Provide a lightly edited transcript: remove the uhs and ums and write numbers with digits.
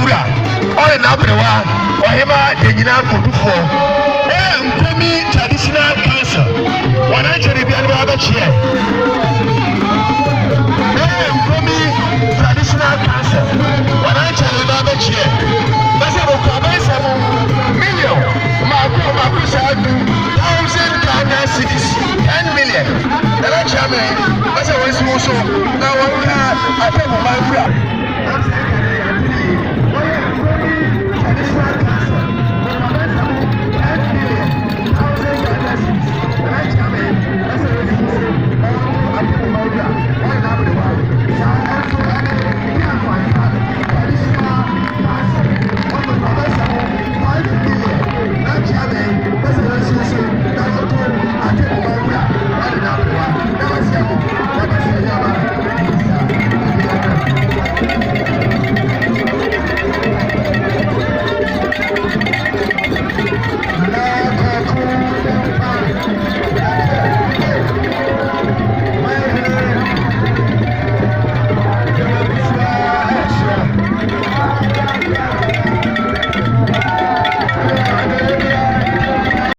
Mafura, or an Abrewa, or Hema, the Yina Kudufu. Nkomi traditional cancer. One actually be another chair. Nkomi traditional cancer. One actually be another chair. That's a million. Marco said 1,000 Ghana cities, 10 million. The last chairman, that's a way so. Now I think my